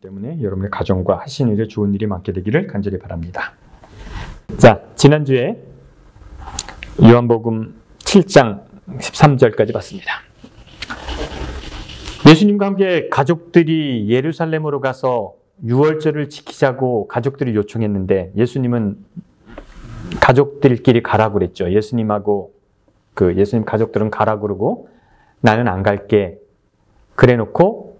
때문에 여러분의 가정과 하시는 일에 좋은 일이 많게 되기를 간절히 바랍니다. 자, 지난주에 요한복음 7장 13절까지 봤습니다. 예수님과 함께 가족들이 예루살렘으로 가서 유월절을 지키자고 가족들이 요청했는데 예수님은 가족들끼리 가라고 그랬죠. 예수님하고 예수님 가족들은 가라고 그러고 나는 안 갈게. 그래 놓고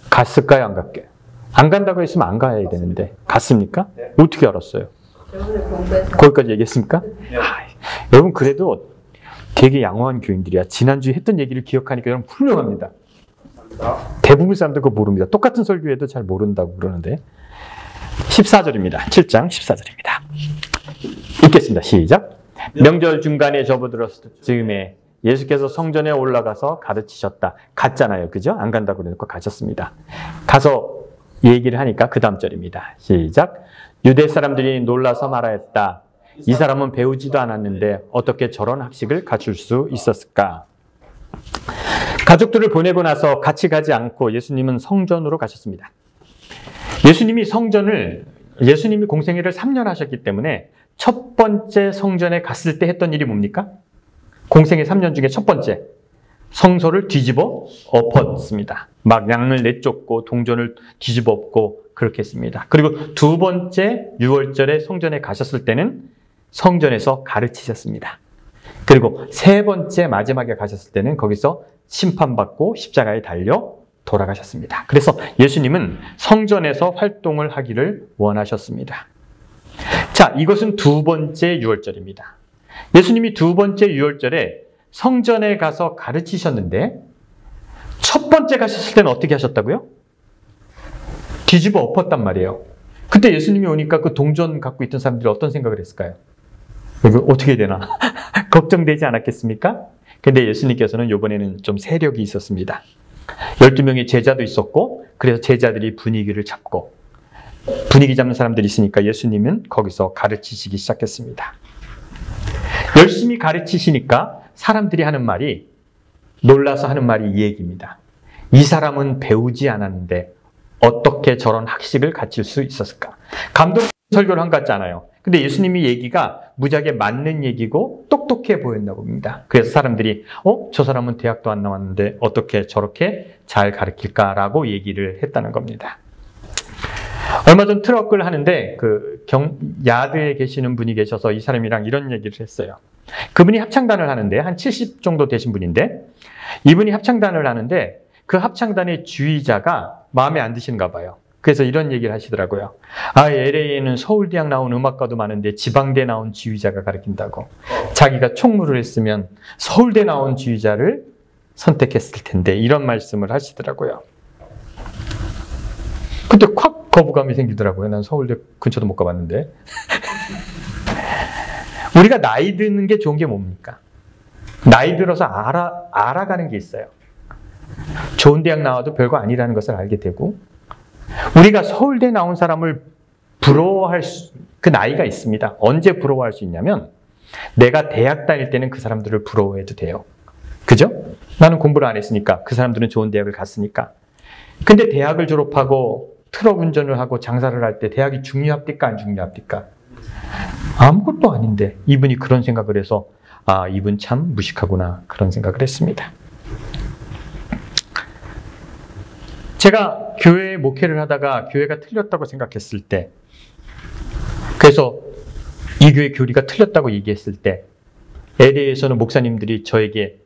갔을까요? 안 갈게? 안 간다고 했으면 안 가야 되는데 갔습니까? 네. 어떻게 알았어요? 거기까지 얘기했습니까? 네. 여러분 그래도 되게 양호한 교인들이야. 지난주에 했던 얘기를 기억하니까 여러분 훌륭합니다. 대부분 사람들 그거 모릅니다. 똑같은 설교해도 잘 모른다고 그러는데 14절입니다. 7장 14절입니다. 읽겠습니다. 시작. 명절 중간에 접어들었을 즈음에 예수께서 성전에 올라가서 가르치셨다. 갔잖아요. 그죠? 안 간다고 그러니까 가셨습니다. 가서 얘기를 하니까 그 다음 절입니다. 시작. 유대 사람들이 놀라서 말하였다. 이 사람은 배우지도 않았는데 어떻게 저런 학식을 갖출 수 있었을까? 가족들을 보내고 나서 같이 가지 않고 예수님은 성전으로 가셨습니다. 예수님이 공생애를 3년 하셨기 때문에 첫 번째 성전에 갔을 때 했던 일이 뭡니까? 공생애 3년 중에 첫 번째, 성소를 뒤집어 엎었습니다. 막 양을 내쫓고 동전을 뒤집어 엎고 그렇게 했습니다. 그리고 두 번째 유월절에 성전에 가셨을 때는 성전에서 가르치셨습니다. 그리고 세 번째 마지막에 가셨을 때는 거기서 심판받고 십자가에 달려 돌아가셨습니다. 그래서 예수님은 성전에서 활동을 하기를 원하셨습니다. 자, 이것은 두 번째 유월절입니다. 예수님이 두 번째 유월절에 성전에 가서 가르치셨는데 첫 번째 가셨을 때는 어떻게 하셨다고요? 뒤집어 엎었단 말이에요. 그때 예수님이 오니까 그 동전 갖고 있던 사람들이 어떤 생각을 했을까요? 이거 어떻게 되나? 걱정되지 않았겠습니까? 근데 예수님께서는 이번에는 좀 세력이 있었습니다. 12명의 제자도 있었고 그래서 제자들이 분위기를 잡고 분위기 잡는 사람들이 있으니까 예수님은 거기서 가르치시기 시작했습니다. 열심히 가르치시니까 사람들이 하는 말이 놀라서 하는 말이 이 얘기입니다. 이 사람은 배우지 않았는데 어떻게 저런 학식을 갖출 수 있었을까? 감동 설교를 한 것 같지 않아요. 근데 예수님이 얘기가 무지하게 맞는 얘기고 똑똑해 보였나 봅니다. 그래서 사람들이 저 사람은 대학도 안 나왔는데 어떻게 저렇게 잘 가르칠까라고 얘기를 했다는 겁니다. 얼마 전 트럭을 하는데 야드에 계시는 분이 계셔서 이 사람이랑 이런 얘기를 했어요. 그분이 합창단을 하는데 한 70 정도 되신 분인데 이분이 합창단을 하는데 그 합창단의 주의자가 마음에 안 드시는가 봐요. 그래서 이런 얘기를 하시더라고요. LA에는 서울대학 나온 음악가도 많은데 지방대 나온 지휘자가 가르친다고. 자기가 총무를 했으면 서울대 나온 지휘자를 선택했을 텐데 이런 말씀을 하시더라고요. 그때 확 거부감이 생기더라고요. 난 서울대 근처도 못 가봤는데. 우리가 나이 드는 게 좋은 게 뭡니까? 나이 들어서 알아가는 게 있어요. 좋은 대학 나와도 별거 아니라는 것을 알게 되고 우리가 서울대 나온 사람을 부러워할 그 나이가 있습니다. 언제 부러워할 수 있냐면 내가 대학 다닐 때는 그 사람들을 부러워해도 돼요. 그죠? 나는 공부를 안 했으니까 그 사람들은 좋은 대학을 갔으니까. 근데 대학을 졸업하고 트럭 운전을 하고 장사를 할 때 대학이 중요합니까? 안 중요합니까? 아무것도 아닌데 이분이 그런 생각을 해서 이분 참 무식하구나 그런 생각을 했습니다. 제가 교회에 목회를 하다가 교회가 틀렸다고 생각했을 때 그래서 이 교회 교리가 틀렸다고 얘기했을 때 LA에서는 목사님들이 저에게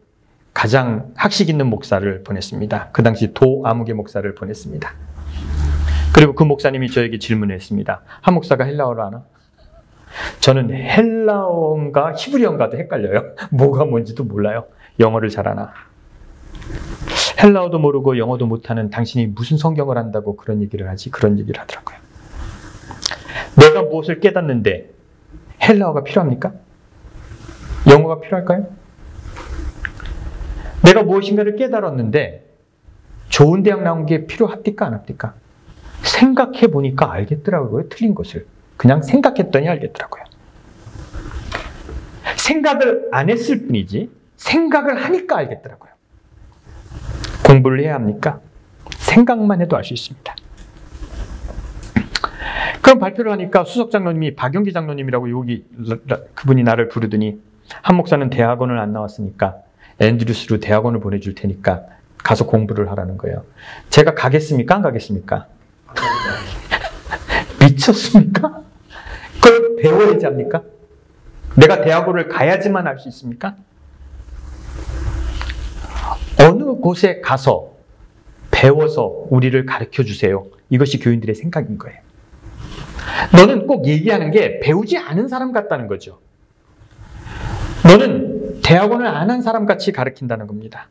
가장 학식 있는 목사를 보냈습니다. 그 당시 도아무개 목사를 보냈습니다. 그리고 그 목사님이 저에게 질문을 했습니다. 한 목사가 헬라어를 아나? 저는 헬라어인가 히브리어인가도 헷갈려요. 뭐가 뭔지도 몰라요. 영어를 잘 아나? 헬라어도 모르고 영어도 못하는 당신이 무슨 성경을 안다고 그런 얘기를 하지? 그런 얘기를 하더라고요. 내가 무엇을 깨닫는데 헬라어가 필요합니까? 영어가 필요할까요? 내가 무엇인가를 깨달았는데 좋은 대학 나온 게 필요합니까? 안 합니까? 생각해 보니까 알겠더라고요. 틀린 것을. 그냥 생각했더니 알겠더라고요. 생각을 안 했을 뿐이지 생각을 하니까 알겠더라고요. 공부를 해야 합니까? 생각만 해도 알 수 있습니다. 그럼 발표를 하니까 수석 장로님이 박영기 장로님이라고 여기 그분이 나를 부르더니 한 목사는 대학원을 안 나왔으니까 앤드류스로 대학원을 보내줄 테니까 가서 공부를 하라는 거예요. 제가 가겠습니까? 안 가겠습니까? 미쳤습니까? 그걸 배워야지 합니까? 내가 대학원을 가야지만 할 수 있습니까? 어느 곳에 가서 배워서 우리를 가르쳐 주세요. 이것이 교인들의 생각인 거예요. 너는 꼭 얘기하는 게 배우지 않은 사람 같다는 거죠. 너는 대학원을 안 한 사람 같이 가르친다는 겁니다.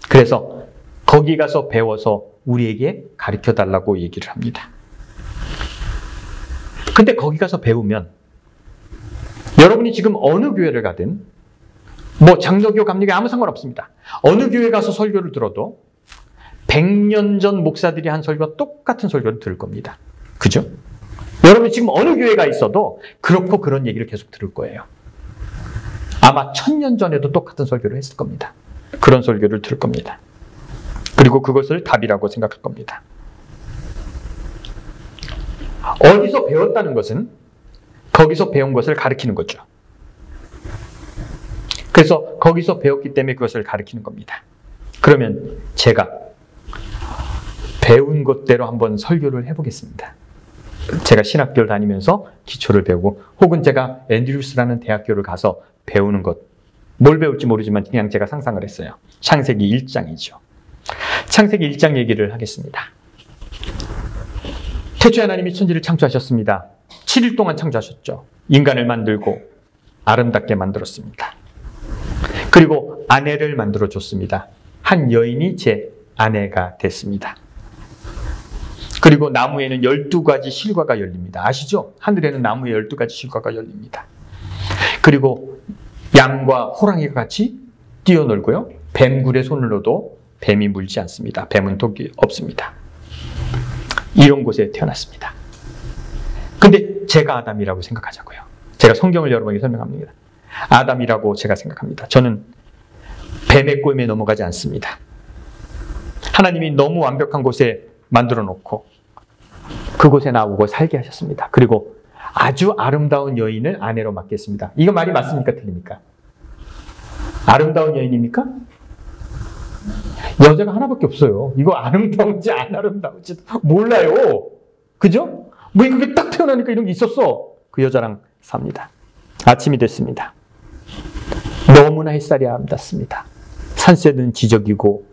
그래서 거기 가서 배워서 우리에게 가르쳐 달라고 얘기를 합니다. 근데 거기 가서 배우면 여러분이 지금 어느 교회를 가든 뭐 장로교, 감리교 아무 상관없습니다. 어느 교회 가서 설교를 들어도 100년 전 목사들이 한 설교와 똑같은 설교를 들을 겁니다. 그죠? 여러분이 지금 어느 교회가 있어도 그렇고 그런 얘기를 계속 들을 거예요. 아마 1000년 전에도 똑같은 설교를 했을 겁니다. 그런 설교를 들을 겁니다. 그리고 그것을 답이라고 생각할 겁니다. 어디서 배웠다는 것은 거기서 배운 것을 가르치는 거죠. 그래서 거기서 배웠기 때문에 그것을 가르치는 겁니다. 그러면 제가 배운 것대로 한번 설교를 해보겠습니다. 제가 신학교를 다니면서 기초를 배우고 혹은 제가 앤드류스라는 대학교를 가서 배우는 것, 뭘 배울지 모르지만 그냥 제가 상상을 했어요. 창세기 1장이죠. 창세기 1장 얘기를 하겠습니다. 태초에 하나님이 천지를 창조하셨습니다. 7일 동안 창조하셨죠. 인간을 만들고 아름답게 만들었습니다. 그리고 아내를 만들어줬습니다. 한 여인이 제 아내가 됐습니다. 그리고 나무에는 12가지 실과가 열립니다. 아시죠? 하늘에는 나무에 12가지 실과가 열립니다. 그리고 양과 호랑이가 같이 뛰어놀고요. 뱀굴에 손을 넣어도 뱀이 물지 않습니다. 뱀은 독이 없습니다. 이런 곳에 태어났습니다. 근데 제가 아담이라고 생각하자고요. 제가 성경을 여러분에게 설명합니다. 아담이라고 제가 생각합니다. 저는 뱀의 꼬임에 넘어가지 않습니다. 하나님이 너무 완벽한 곳에 만들어 놓고 그곳에 나오고 살게 하셨습니다. 그리고 아주 아름다운 여인을 아내로 맡겠습니다. 이거 말이 맞습니까? 틀립니까? 아름다운 여인입니까? 여자가 하나밖에 없어요. 이거 아름다운지 안 아름다운지 몰라요. 그죠? 뭐 그게 딱 태어나니까 이런 게 있었어. 그 여자랑 삽니다. 아침이 됐습니다. 너무나 햇살이 아름답습니다. 산새는 지저귀고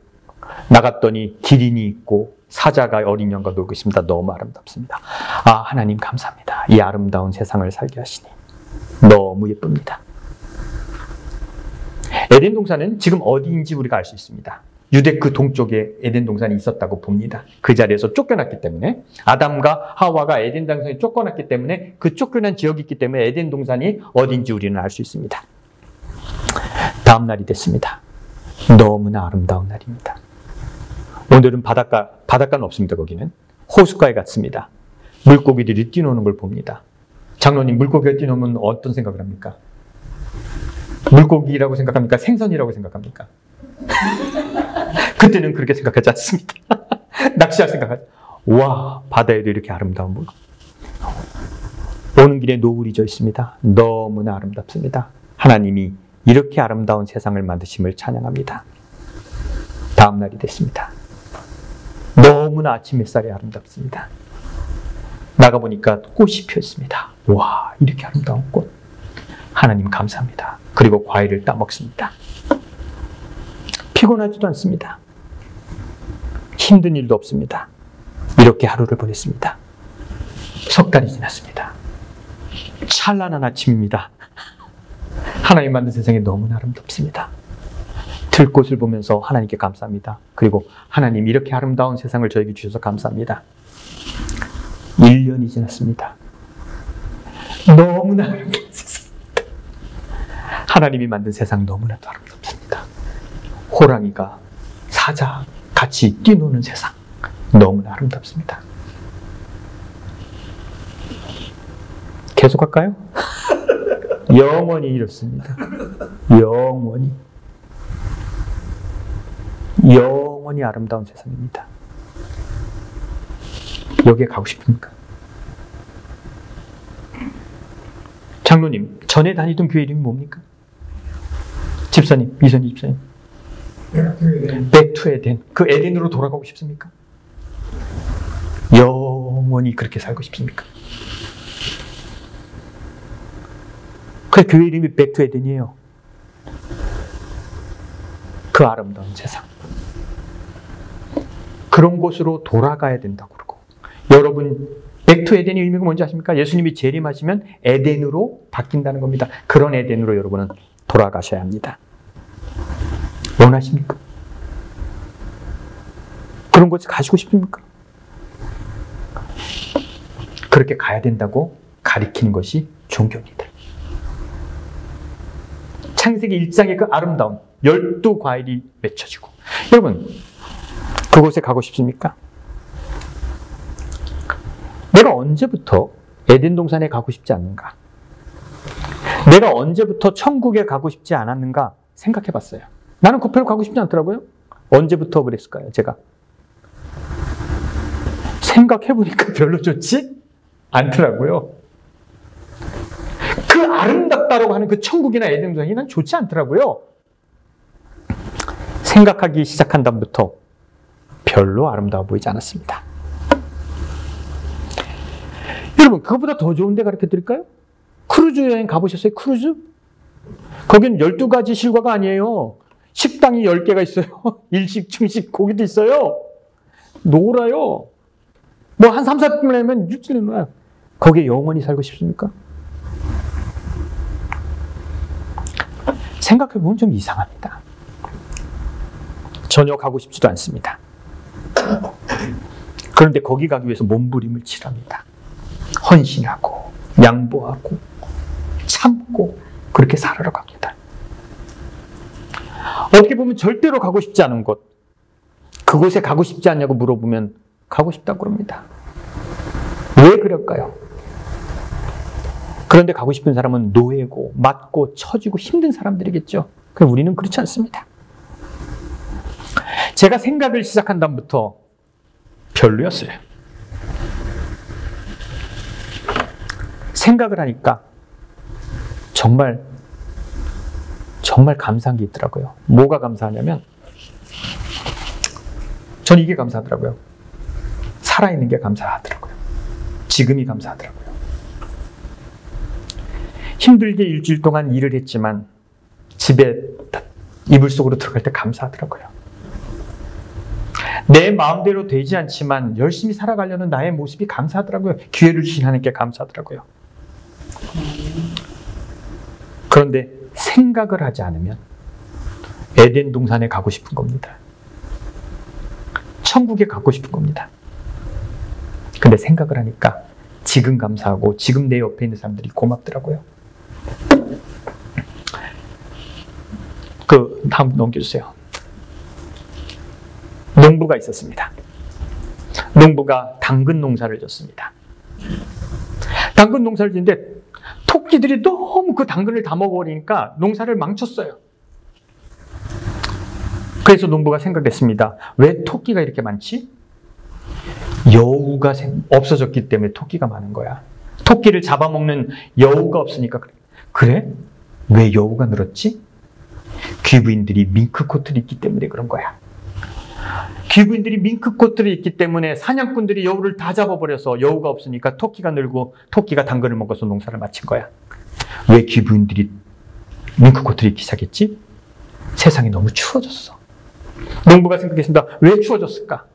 나갔더니 기린이 있고 사자가 어린 양과 놀고 있습니다. 너무 아름답습니다. 아, 하나님 감사합니다. 이 아름다운 세상을 살게 하시니 너무 예쁩니다. 에덴 동산은 지금 어디인지 우리가 알 수 있습니다. 유대 그 동쪽에 에덴 동산이 있었다고 봅니다. 그 자리에서 쫓겨났기 때문에 아담과 하와가 에덴 동산에 쫓겨났기 때문에 그 쫓겨난 지역이 있기 때문에 에덴 동산이 어딘지 우리는 알 수 있습니다. 다음 날이 됐습니다. 너무나 아름다운 날입니다. 오늘은 바닷가는 없습니다. 거기는 호숫가에 갔습니다. 물고기들이 뛰노는 걸 봅니다. 장로님, 물고기가 뛰노면 어떤 생각을 합니까? 물고기라고 생각합니까? 생선이라고 생각합니까? 그때는 그렇게 생각하지 않습니다. 낚시할 생각하지. 와, 바다에도 이렇게 아름다운 물. 오는 길에 노을이 져 있습니다. 너무나 아름답습니다. 하나님이 이렇게 아름다운 세상을 만드심을 찬양합니다. 다음 날이 됐습니다. 너무나 아침 햇살이 아름답습니다. 나가보니까 꽃이 피었습니다. 와, 이렇게 아름다운 꽃. 하나님 감사합니다. 그리고 과일을 따먹습니다. 피곤하지도 않습니다. 힘든 일도 없습니다. 이렇게 하루를 보냈습니다. 석 달이 지났습니다. 찬란한 아침입니다. 하나님 만든 세상이 너무나 아름답습니다. 들꽃을 보면서 하나님께 감사합니다. 그리고 하나님 이렇게 아름다운 세상을 저에게 주셔서 감사합니다. 1년이 지났습니다. 너무나 아름다운 세상입니다. 하나님이 만든 세상 너무나도 아름답습니다. 호랑이가 사자 같이 뛰노는 세상 너무나 아름답습니다. 계속할까요? 영원히 이렇습니다. 영원히 아름다운 세상입니다. 여기에 가고 싶습니까? 장로님, 전에 다니던 교회 이름이 뭡니까? 집사님, 이선희 집사님. Back to Eden. 그 에덴으로 돌아가고 싶습니까? 영원히 그렇게 살고 싶습니까? 그 교회 이름이 Back to Eden이에요. 그 아름다운 세상. 그런 곳으로 돌아가야 된다고 그러고. 여러분, Back to Eden의 의미가 뭔지 아십니까? 예수님이 재림하시면 에덴으로 바뀐다는 겁니다. 그런 에덴으로 여러분은 돌아가셔야 합니다. 원하십니까? 그런 곳에 가시고 싶습니까? 그렇게 가야 된다고 가리키는 것이 종교입니다. 창세기 1장의 그 아름다운 12과일이 맺혀지고. 여러분, 그곳에 가고 싶습니까? 내가 언제부터 에덴 동산에 가고 싶지 않는가? 내가 언제부터 천국에 가고 싶지 않았는가 생각해 봤어요. 나는 그 별로 가고 싶지 않더라고요. 언제부터 그랬을까요, 제가? 생각해 보니까 별로 좋지 않더라고요. 그 아름답다라고 하는 그 천국이나 에덴 동산이 난 좋지 않더라고요. 생각하기 시작한 다음부터 별로 아름다워 보이지 않았습니다. 여러분, 그것보다 더 좋은 데 가르쳐 드릴까요? 크루즈 여행 가보셨어요? 크루즈? 거긴 12가지 실과가 아니에요. 식당이 10개가 있어요. 일식, 중식, 고기도 있어요. 놀아요. 뭐 한 3, 4분 내면 육질을 놀아요. 거기에 영원히 살고 싶습니까? 생각해보면 좀 이상합니다. 전혀 가고 싶지도 않습니다. 그런데 거기 가기 위해서 몸부림을 칠합니다. 헌신하고 양보하고 참고 그렇게 살아라고 합니다. 어떻게 보면 절대로 가고 싶지 않은 곳, 그곳에 가고 싶지 않냐고 물어보면 가고 싶다고 그럽니다. 왜 그럴까요? 그런데 가고 싶은 사람은 노예고 맞고 처지고 힘든 사람들이겠죠. 그럼 우리는 그렇지 않습니다. 제가 생각을 시작한 다음부터 별로였어요. 생각을 하니까 정말 감사한 게 있더라고요. 뭐가 감사하냐면 전 이게 감사하더라고요. 살아있는 게 감사하더라고요. 지금이 감사하더라고요. 힘들게 일주일 동안 일을 했지만 집에 이불 속으로 들어갈 때 감사하더라고요. 내 마음대로 되지 않지만 열심히 살아가려는 나의 모습이 감사하더라고요. 기회를 주신 하나님께 감사하더라고요. 그런데 생각을 하지 않으면 에덴 동산에 가고 싶은 겁니다. 천국에 가고 싶은 겁니다. 근데 생각을 하니까 지금 감사하고 지금 내 옆에 있는 사람들이 고맙더라고요. 다음 넘겨주세요. 농부가 있었습니다. 농부가 당근 농사를 졌습니다. 당근 농사를 짓는데 토끼들이 너무 그 당근을 다 먹어버리니까 농사를 망쳤어요. 그래서 농부가 생각했습니다. 왜 토끼가 이렇게 많지? 여우가 없어졌기 때문에 토끼가 많은 거야. 토끼를 잡아먹는 여우가 없으니까 그래. 그래? 왜 여우가 늘었지? 귀부인들이 밍크코트를 입기 때문에 그런 거야. 귀부인들이 밍크코트를 입기 때문에 사냥꾼들이 여우를 다 잡아버려서 여우가 없으니까 토끼가 늘고 토끼가 당근을 먹어서 농사를 마친 거야. 왜 귀부인들이 밍크코트를 입기 시작했지? 세상이 너무 추워졌어. 농부가 생각했습니다. 왜 추워졌을까?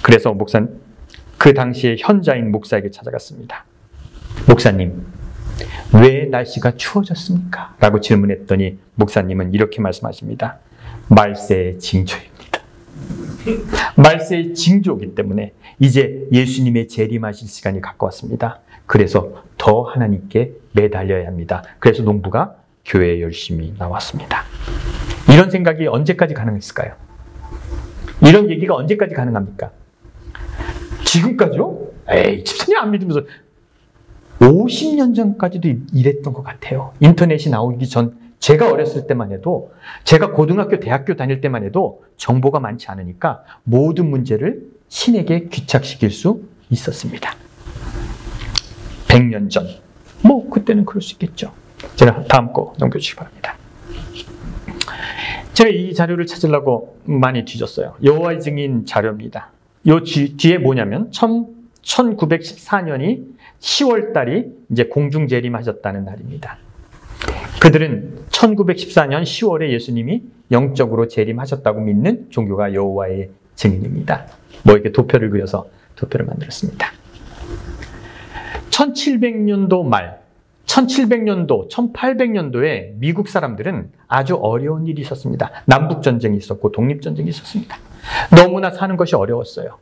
그래서 그 당시에 현자인 목사에게 찾아갔습니다. 목사님, 왜 날씨가 추워졌습니까? 라고 질문했더니 목사님은 이렇게 말씀하십니다. 말세의 징조입니다. 말세의 징조이기 때문에 이제 예수님의 재림하실 시간이 가까웠습니다. 그래서 더 하나님께 매달려야 합니다. 그래서 농부가 교회에 열심히 나왔습니다. 이런 생각이 언제까지 가능했을까요? 이런 얘기가 언제까지 가능합니까? 지금까지요? 에이, 집사님 안 믿으면서 50년 전까지도 이랬던 것 같아요. 인터넷이 나오기 전, 제가 어렸을 때만 해도, 제가 고등학교, 대학교 다닐 때만 해도 정보가 많지 않으니까 모든 문제를 신에게 귀착시킬 수 있었습니다. 100년 전, 뭐 그때는 그럴 수 있겠죠. 제가 다음 거 넘겨주시기 바랍니다. 제가 이 자료를 찾으려고 많이 뒤졌어요. 여호와의 증인 자료입니다. 요 뒤에 뭐냐면 1914년이 10월 달이 이제 공중 재림하셨다는 날입니다. 그들은 1914년 10월에 예수님이 영적으로 재림하셨다고 믿는 종교가 여호와의 증인입니다. 뭐 이렇게 도표를 그려서 도표를 만들었습니다. 1700년도 말, 1700년도, 1800년도에 미국 사람들은 아주 어려운 일이 있었습니다. 남북전쟁이 있었고 독립전쟁이 있었습니다. 너무나 사는 것이 어려웠어요.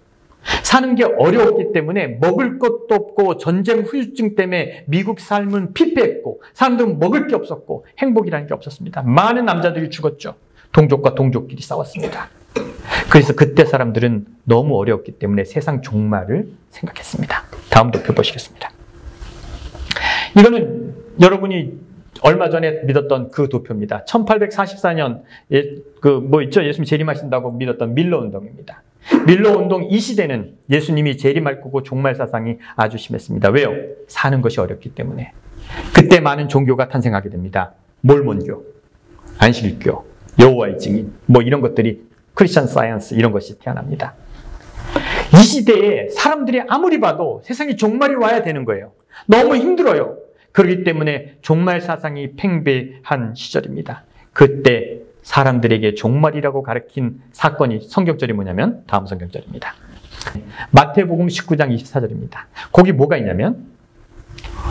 사는 게 어려웠기 때문에 먹을 것도 없고 전쟁 후유증 때문에 미국 삶은 피폐했고 사람들은 먹을 게 없었고 행복이라는 게 없었습니다. 많은 남자들이 죽었죠. 동족과 동족끼리 싸웠습니다. 그래서 그때 사람들은 너무 어려웠기 때문에 세상 종말을 생각했습니다. 다음 도표 보시겠습니다. 이거는 여러분이 얼마 전에 믿었던 그 도표입니다. 1844년 있죠? 예수님 재림하신다고 믿었던 밀러 운동입니다. 밀러 운동 이 시대는 예수님이 재림할 거고 종말 사상이 아주 심했습니다. 왜요? 사는 것이 어렵기 때문에. 그때 많은 종교가 탄생하게 됩니다. 몰몬교, 안식일교, 여호와의 증인, 뭐 이런 것들이 크리스천 사이언스 이런 것이 태어납니다. 이 시대에 사람들이 아무리 봐도 세상에 종말이 와야 되는 거예요. 너무 힘들어요. 그렇기 때문에 종말 사상이 팽배한 시절입니다. 그때 사람들에게 종말이라고 가르친 사건이 성경절이 뭐냐면 다음 성경절입니다. 마태복음 19장 24절입니다. 거기 뭐가 있냐면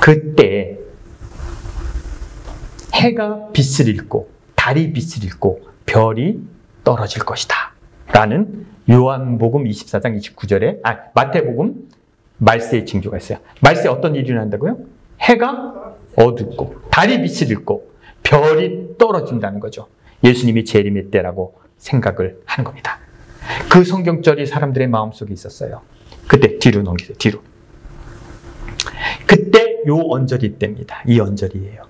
그때 해가 빛을 잃고 달이 빛을 잃고 별이 떨어질 것이다 라는 요한복음 24장 29절에 마태복음 말세의 징조가 있어요. 말세에 어떤 일이 일어난다고요? 해가 어둡고 달이 빛을 잃고 별이 떨어진다는 거죠. 예수님이 재림의 때라고 생각을 하는 겁니다. 그 성경절이 사람들의 마음속에 있었어요. 그때 뒤로 넘기세요. 뒤로. 그때 요 언저리 때입니다. 이 언저리예요.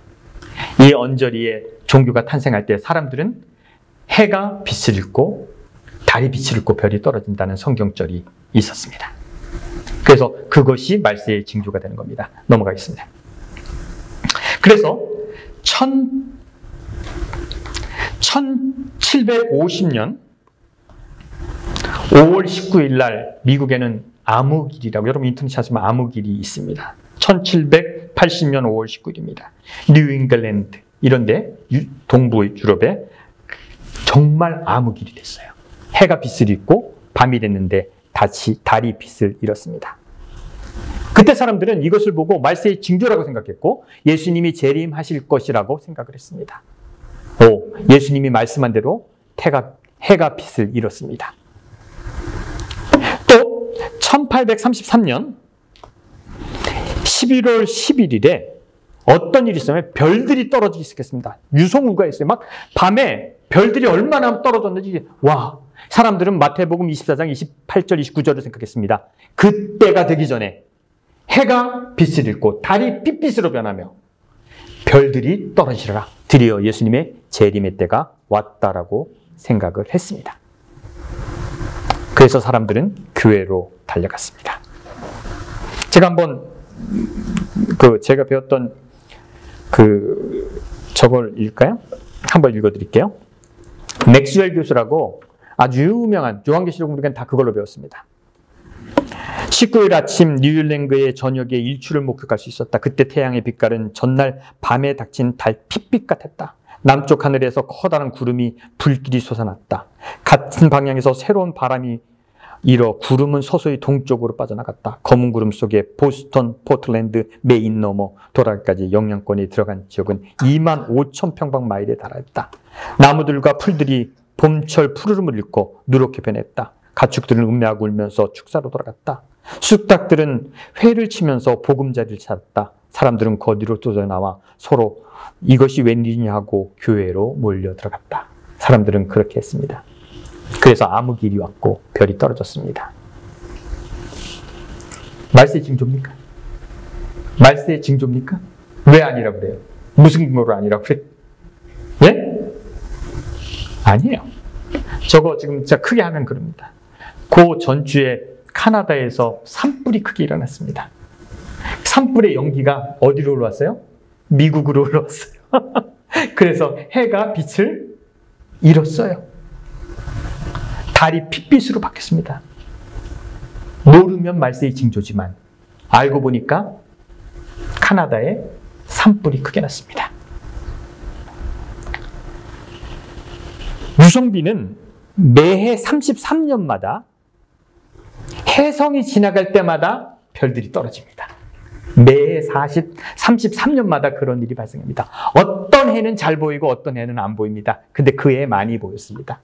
이 언저리에 종교가 탄생할 때 사람들은 해가 빛을 잃고 달이 빛을 잃고 별이 떨어진다는 성경절이 있었습니다. 그래서 그것이 말세의 징조가 되는 겁니다. 넘어가겠습니다. 그래서 1750년 5월 19일 날 미국에는 암흑일이라고 여러분 인터넷 찾으면 암흑일이 있습니다. 1780년 5월 19일입니다. 뉴 잉글랜드 이런데 동부 유럽에 정말 암흑일이 됐어요. 해가 빛을 잃고 밤이 됐는데 달이 빛을 잃었습니다. 그때 사람들은 이것을 보고 말세의 징조라고 생각했고 예수님이 재림하실 것이라고 생각을 했습니다. 예수님이 말씀한 대로 해가 빛을 잃었습니다. 또 1833년 11월 11일에 어떤 일이 있었냐면 별들이 떨어지기 시작했습니다. 유성우가 있어요. 막 밤에 별들이 얼마나 떨어졌는지 사람들은 마태복음 24장 28절 29절을 생각했습니다. 그때가 되기 전에 해가 빛을 잃고 달이 핏빛으로 변하며 별들이 떨어지리라. 드디어 예수님의 재림의 때가 왔다라고 생각을 했습니다. 그래서 사람들은 교회로 달려갔습니다. 제가 한번 제가 배웠던 저걸 읽을까요? 한번 읽어드릴게요. 맥스웰 교수라고 아주 유명한 요한계시록 우리가 다 그걸로 배웠습니다. 19일 아침 뉴질랜드의 저녁에 일출을 목격할 수 있었다. 그때 태양의 빛깔은 전날 밤에 닥친 달 핏빛 같았다. 남쪽 하늘에서 커다란 구름이 불길이 솟아났다. 같은 방향에서 새로운 바람이 일어 구름은 서서히 동쪽으로 빠져나갔다. 검은 구름 속에 보스턴, 포틀랜드, 메인 넘어 도라까지 영향권이 들어간 지역은 25,000평방마일에 달했다. 나무들과 풀들이 봄철 푸르름을 잃고 누렇게 변했다. 가축들은 음메하고 울면서 축사로 돌아갔다. 쑥닭들은 회를 치면서 보금자리를 찾았다. 사람들은 거리로 쏟아나와 서로 이것이 웬일이냐 하고 교회로 몰려 들어갔다. 사람들은 그렇게 했습니다. 그래서 암흑일이 왔고 별이 떨어졌습니다. 말세의 징조입니까? 말세의 징조입니까? 왜 아니라고 그래요? 무슨 근거로 아니라고 그래요? 예? 아니에요. 저거 지금 진짜 크게 하면 그럽니다. 그 전주에 카나다에서 산불이 크게 일어났습니다. 산불의 연기가 어디로 올라왔어요? 미국으로 올라왔어요. 그래서 해가 빛을 잃었어요. 달이 핏빛으로 바뀌었습니다. 모르면 말세의 징조지만 알고 보니까 카나다에 산불이 크게 났습니다. 유성비는 매해 33년마다 해성이 지나갈 때마다 별들이 떨어집니다. 매해 33년마다 그런 일이 발생합니다. 어떤 해는 잘 보이고 어떤 해는 안 보입니다. 근데 그 해 많이 보였습니다.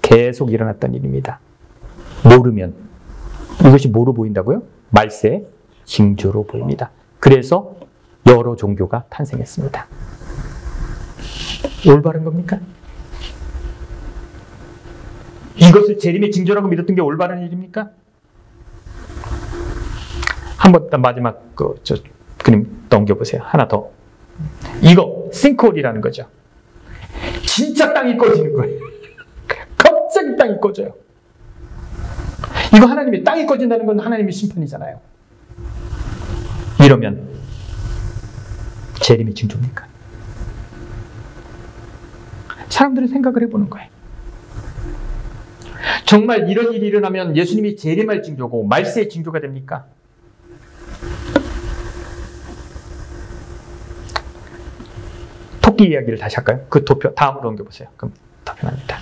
계속 일어났던 일입니다. 모르면 이것이 뭐로 보인다고요? 말세 징조로 보입니다. 그래서 여러 종교가 탄생했습니다. 올바른 겁니까? 이것을 재림의 징조라고 믿었던 게 올바른 일입니까? 한번 마지막 그림 넘겨보세요. 하나 더. 이거 싱크홀이라는 거죠. 진짜 땅이 꺼지는 거예요. 갑자기 땅이 꺼져요. 이거 하나님의 땅이 꺼진다는 건 하나님의 심판이잖아요. 이러면 재림의 징조입니까? 사람들은 생각을 해보는 거예요. 정말 이런 일이 일어나면 예수님이 재림할 징조고 말세의 징조가 됩니까? 토끼 이야기를 다시 할까요? 그 도표 다음으로 넘겨보세요. 그럼 더 편합니다.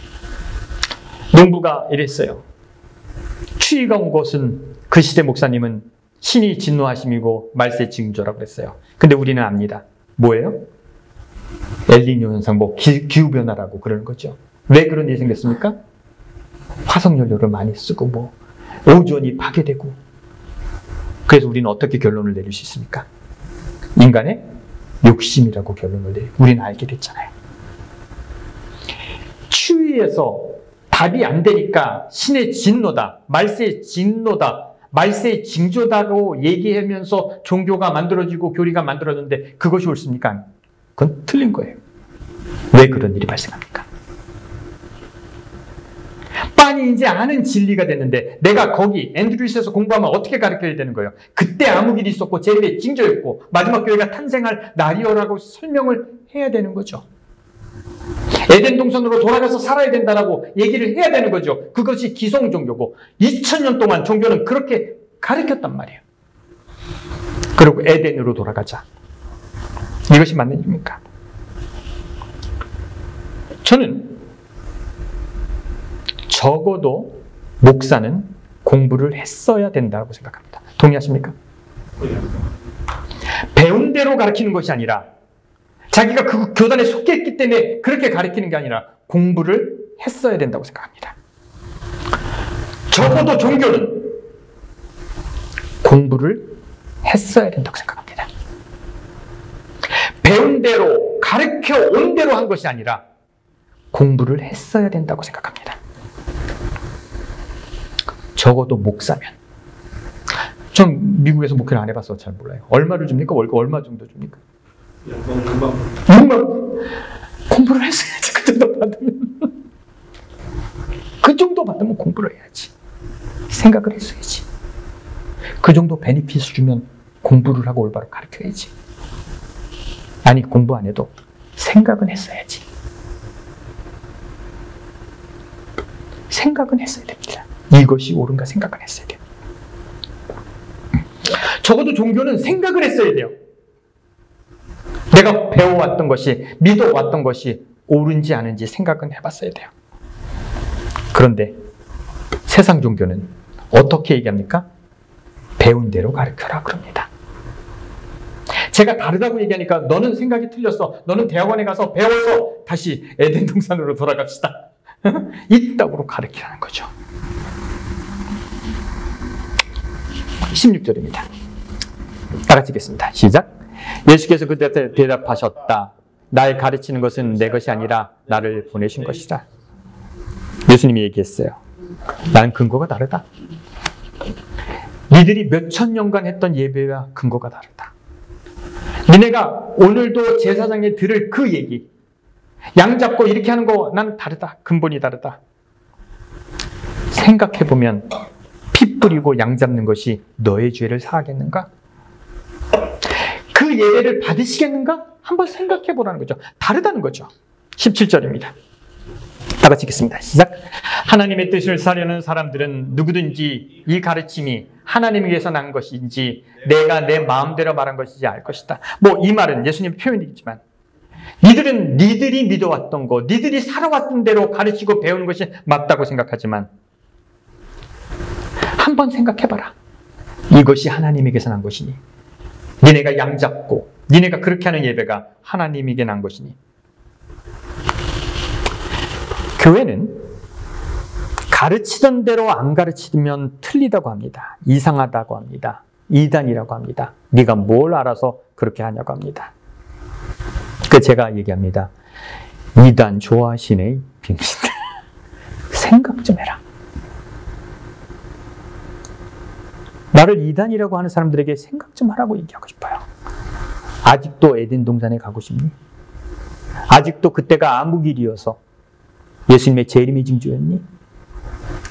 농부가 이랬어요. 추위가 온 곳은 그 시대 목사님은 신이 진노하심이고 말세 징조라고 그랬어요. 근데 우리는 압니다. 뭐예요? 엘니뇨 현상, 기후변화라고 그러는 거죠. 왜 그런 일이 생겼습니까? 화석연료를 많이 쓰고 오존이 파괴되고. 그래서 우리는 어떻게 결론을 내릴 수 있습니까? 인간의 욕심이라고 결론을 내리고 우리는 알게 됐잖아요. 추위에서 답이 안 되니까 신의 진노다, 말세의 진노다, 말세의 징조다고 얘기하면서 종교가 만들어지고 교리가 만들어졌는데 그것이 옳습니까? 그건 틀린 거예요. 왜 그런 일이 발생합니까? 빤히 이제 아는 진리가 됐는데 내가 거기 앤드류스에서 공부하면 어떻게 가르쳐야 되는 거예요? 그때 아무 일이 있었고 재림의 징조였고 마지막 교회가 탄생할 날이어라고 설명을 해야 되는 거죠. 에덴 동산으로 돌아가서 살아야 된다라고 얘기를 해야 되는 거죠. 그것이 기성 종교고 2000년 동안 종교는 그렇게 가르쳤단 말이에요. 그리고 에덴으로 돌아가자. 이것이 맞는 일입니까? 저는 적어도 목사는 공부를 했어야 된다고 생각합니다. 동의하십니까? 배운 대로 가르치는 것이 아니라 자기가 그 교단에 속했기 때문에 그렇게 가르치는 게 아니라 공부를 했어야 된다고 생각합니다. 적어도 종교는 공부를 했어야 된다고 생각합니다. 배운 대로 가르쳐 온 대로 한 것이 아니라 공부를 했어야 된다고 생각합니다. 적어도 목사면. 전 미국에서 목회를 안 해봐서 잘 몰라요. 얼마를 줍니까? 월급 얼마 정도 줍니까? 6만. 공부를 했어야지. 그 정도 받으면. 그 정도 받으면 공부를 해야지. 생각을 했어야지. 그 정도 베니핏을 주면 공부를 하고 올바로 가르쳐야지. 아니, 공부 안 해도 생각은 했어야지. 생각은 했어야 됩니다. 이것이 옳은가 생각은 했어야 돼요. 적어도 종교는 생각을 했어야 돼요. 내가 배워왔던 것이, 믿어왔던 것이 옳은지 아닌지 생각은 해봤어야 돼요. 그런데 세상 종교는 어떻게 얘기합니까? 배운 대로 가르쳐라 그럽니다. 제가 다르다고 얘기하니까 너는 생각이 틀렸어. 너는 대학원에 가서 배워서 다시 에덴 동산으로 돌아갑시다. 이따구로 가르치라는 거죠. 16절입니다. 다 같이 읽겠습니다. 시작. 예수께서 그때 대답하셨다. 날 가르치는 것은 내 것이 아니라 나를 보내신 것이다. 예수님이 얘기했어요. 나는 근거가 다르다. 니들이 몇천 년간 했던 예배와 근거가 다르다. 니네가 오늘도 제사장에 들을 그 얘기, 양 잡고 이렇게 하는 거 나는 다르다. 근본이 다르다. 생각해보면 피 뿌리고 양 잡는 것이 너의 죄를 사하겠는가? 그 예배를 받으시겠는가? 한번 생각해 보라는 거죠. 다르다는 거죠. 17절입니다. 다 같이 읽겠습니다. 시작. 하나님의 뜻을 사려는 사람들은 누구든지 이 가르침이 하나님에 의해서 난 것인지 내가 내 마음대로 말한 것인지 알 것이다. 뭐 이 말은 예수님 표현이겠지만 니들은 니들이 믿어왔던 거, 니들이 살아왔던 대로 가르치고 배우는 것이 맞다고 생각하지만 한번 생각해봐라. 이것이 하나님에게서 난 것이니 니네가 양잡고 니네가 그렇게 하는 예배가 하나님에게 난 것이니. 교회는 가르치던 대로 안 가르치면 틀리다고 합니다. 이상하다고 합니다. 이단이라고 합니다. 네가 뭘 알아서 그렇게 하냐고 합니다. 그 제가 얘기합니다. 이단 좋아하시네, 빙신들. 생각 좀 해라. 나를 이단이라고 하는 사람들에게 생각 좀 하라고 얘기하고 싶어요. 아직도 에덴 동산에 가고 싶니? 아직도 그때가 아무 길이어서 예수님의 재림의 징조였니?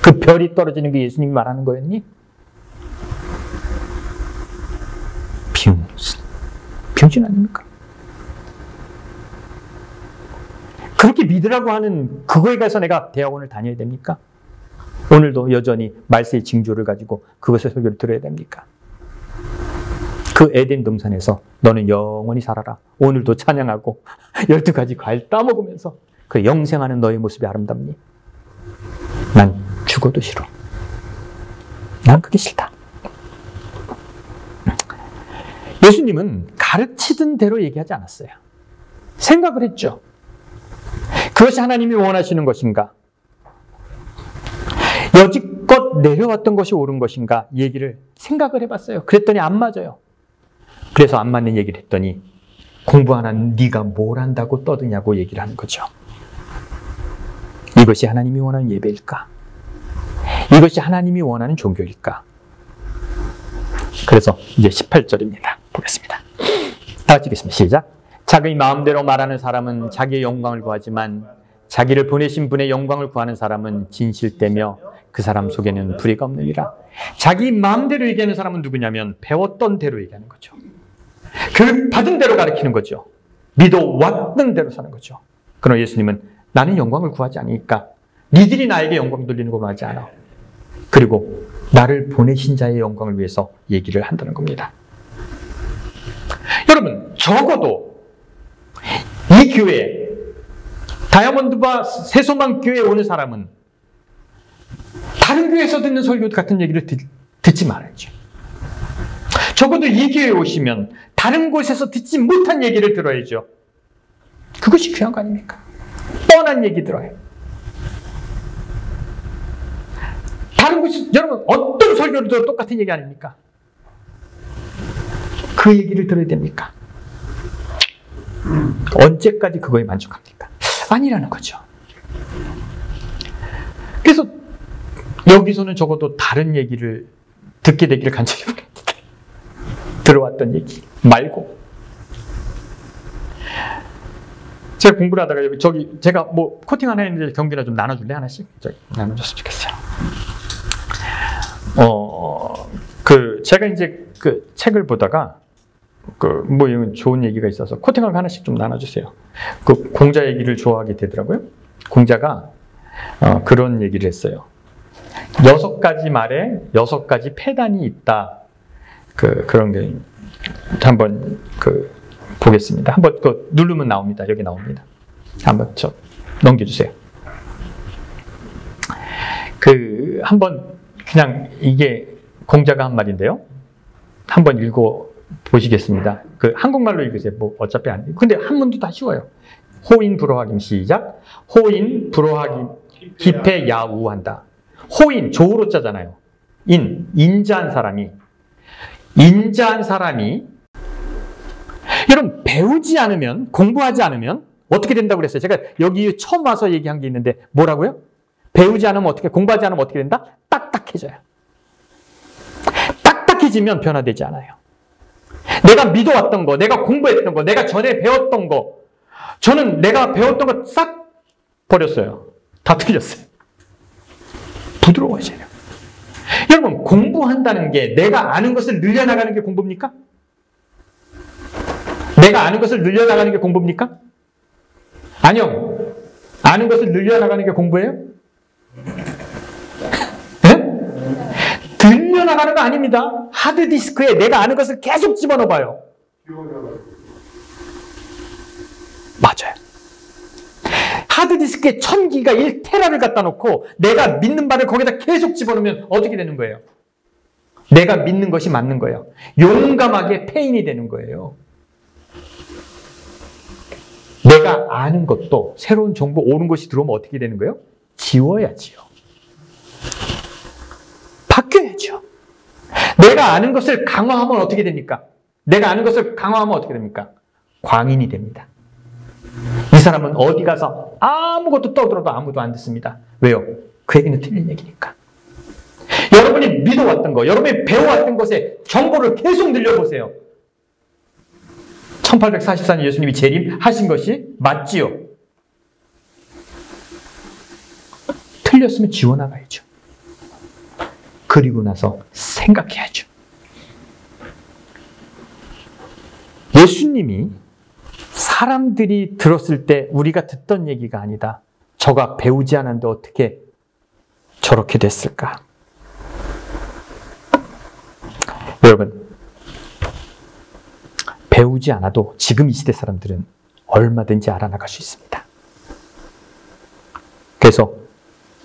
그 별이 떨어지는 게 예수님이 말하는 거였니? 병신 아닙니까? 그렇게 믿으라고 하는 그거에 가서 내가 대학원을 다녀야 됩니까? 오늘도 여전히 말세의 징조를 가지고 그것의 설교를 들어야 됩니까? 그 에덴 동산에서 너는 영원히 살아라. 오늘도 찬양하고 12가지 과일 따먹으면서 그 영생하는 너의 모습이 아름답니? 난 죽어도 싫어. 난 그게 싫다. 예수님은 가르치던 대로 얘기하지 않았어요. 생각을 했죠. 그것이 하나님이 원하시는 것인가? 여지껏 내려왔던 것이 옳은 것인가? 얘기를 생각을 해봤어요. 그랬더니 안 맞아요. 그래서 안 맞는 얘기를 했더니 공부 안 하는 네가 뭘 한다고 떠드냐고 얘기를 하는 거죠. 이것이 하나님이 원하는 예배일까? 이것이 하나님이 원하는 종교일까? 그래서 이제 18절입니다. 보겠습니다. 다 같이 읽겠습니다. 시작. 자기 마음대로 말하는 사람은 자기의 영광을 구하지만 자기를 보내신 분의 영광을 구하는 사람은 진실되며 그 사람 속에는 불의가 없느니라. 자기 마음대로 얘기하는 사람은 누구냐면 배웠던 대로 얘기하는 거죠. 교육 받은 대로 가르치는 거죠. 믿어왔던 대로 사는 거죠. 그러나 예수님은 나는 영광을 구하지 않으니까 니들이 나에게 영광 돌리는 걸 원하지 않아. 그리고 나를 보내신 자의 영광을 위해서 얘기를 한다는 겁니다. 여러분, 적어도 이 교회, 다이아몬드바 새소망 교회에 오는 사람은 다른 교회에서 듣는 설교 같은 얘기를 듣지 말아야죠. 적어도 이 교회에 오시면 다른 곳에서 듣지 못한 얘기를 들어야죠. 그것이 귀한 거 아닙니까? 뻔한 얘기 들어요. 다른 곳이, 여러분, 어떤 설교를 들어도 똑같은 얘기 아닙니까? 그 얘기를 들어야 됩니까? 언제까지 그거에 만족합니까? 아니라는 거죠. 그래서 여기서는 적어도 다른 얘기를 듣게 되기를 간절히 바랍니다. 들어왔던 얘기 말고. 제가 공부를 하다가 저기 제가 뭐 코팅 하나 했는데 경기나 좀 나눠줄래? 하나씩? 저기 나눠줬으면 좋겠어요. 제가 이제 그 책을 보다가 뭐 이런 좋은 얘기가 있어서 코팅을 하나씩 좀 나눠주세요. 그 공자 얘기를 좋아하게 되더라고요. 공자가 그런 얘기를 했어요. 6가지 말에 6가지 폐단이 있다. 그런 게 한번 보겠습니다. 한번 누르면 나옵니다. 여기 나옵니다. 한번 넘겨주세요. 한번 그냥 이게 공자가 한 말인데요. 한번 읽어 보시겠습니다. 한국말로 읽으세요. 뭐 어차피 근데 한문도 다 쉬워요. 호인 불호하김 시작. 호인 불호하김 기패 야우한다. 호인 조로자잖아요. 인자한 사람이 여러분 배우지 않으면 공부하지 않으면 어떻게 된다고 그랬어요? 제가 여기 처음 와서 얘기한 게 있는데 뭐라고요? 배우지 않으면 어떻게 공부하지 않으면 어떻게 된다? 딱딱해져요. 딱딱해지면 변화되지 않아요. 내가 믿어왔던 거, 내가 공부했던 거, 내가 전에 배웠던 거, 저는 내가 배웠던 거 싹 버렸어요. 다 틀렸어요. 부드러워져요. 여러분, 공부한다는 게 내가 아는 것을 늘려나가는 게 공부입니까? 내가 아는 것을 늘려나가는 게 공부입니까? 아니요. 아는 것을 늘려나가는 게 공부예요? 네? 늘려나가는 거 아닙니다. 하드디스크에 내가 아는 것을 계속 집어넣어봐요. 맞아요. 하드디스크에 1000기가 1테라를 갖다 놓고 내가 믿는 바를 거기다 계속 집어넣으면 어떻게 되는 거예요? 내가 믿는 것이 맞는 거예요. 용감하게 페인이 되는 거예요. 내가 아는 것도 새로운 정보, 옳은 것이 들어오면 어떻게 되는 거예요? 지워야지요. 바뀌어야죠. 내가 아는 것을 강화하면 어떻게 됩니까? 내가 아는 것을 강화하면 어떻게 됩니까? 광인이 됩니다. 이 사람은 어디 가서 아무것도 떠들어도 아무도 안 듣습니다. 왜요? 그 얘기는 틀린 얘기니까. 여러분이 믿어왔던 거, 여러분이 배워왔던 것에 정보를 계속 늘려보세요. 1844년 예수님이 재림하신 것이 맞지요? 틀렸으면 지워나가야죠. 그리고 나서 생각해야죠. 예수님이 사람들이 들었을 때 우리가 듣던 얘기가 아니다. 저가 배우지 않았는데 어떻게 저렇게 됐을까? 여러분, 배우지 않아도 지금 이 시대 사람들은 얼마든지 알아나갈 수 있습니다. 그래서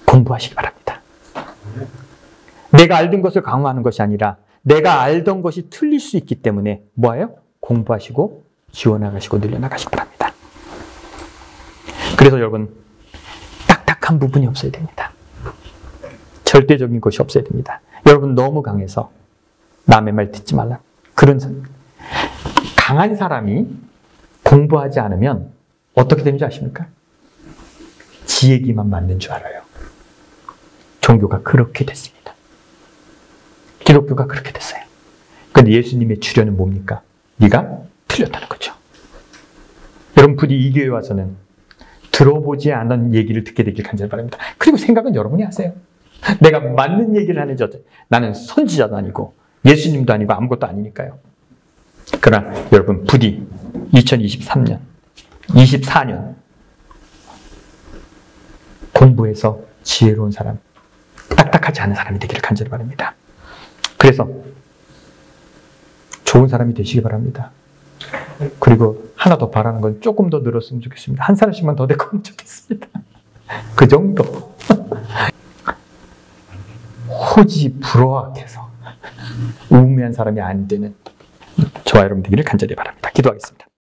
공부하시기 바랍니다. 내가 알던 것을 강화하는 것이 아니라 내가 알던 것이 틀릴 수 있기 때문에 뭐예요? 공부하시고 지워나가시고 늘려나가시기 바랍니다. 그래서 여러분, 딱딱한 부분이 없어야 됩니다. 절대적인 것이 없어야 됩니다. 여러분 너무 강해서 남의 말 듣지 말라. 그런 강한 사람이 공부하지 않으면 어떻게 되는지 아십니까? 지 얘기만 맞는 줄 알아요. 종교가 그렇게 됐습니다. 기독교가 그렇게 됐어요. 그런데 예수님의 주련은 뭡니까? 네가 틀렸다는 거죠. 여러분 부디 이 교회에 와서는 들어보지 않은 얘기를 듣게 되길 간절히 바랍니다. 그리고 생각은 여러분이 하세요. 내가 맞는 얘기를 하는지 어때? 나는 선지자도 아니고 예수님도 아니고 아무것도 아니니까요. 그러나 여러분 부디 2023년, 24년 공부해서 지혜로운 사람, 딱딱하지 않은 사람이 되기를 간절히 바랍니다. 그래서 좋은 사람이 되시기 바랍니다. 그리고 하나 더 바라는 건 조금 더 늘었으면 좋겠습니다. 한 사람씩만 더 데리고 좋겠습니다. 그 정도. 호지 불허악해서 우매한 사람이 안 되는 저와 여러분 되기를 간절히 바랍니다. 기도하겠습니다.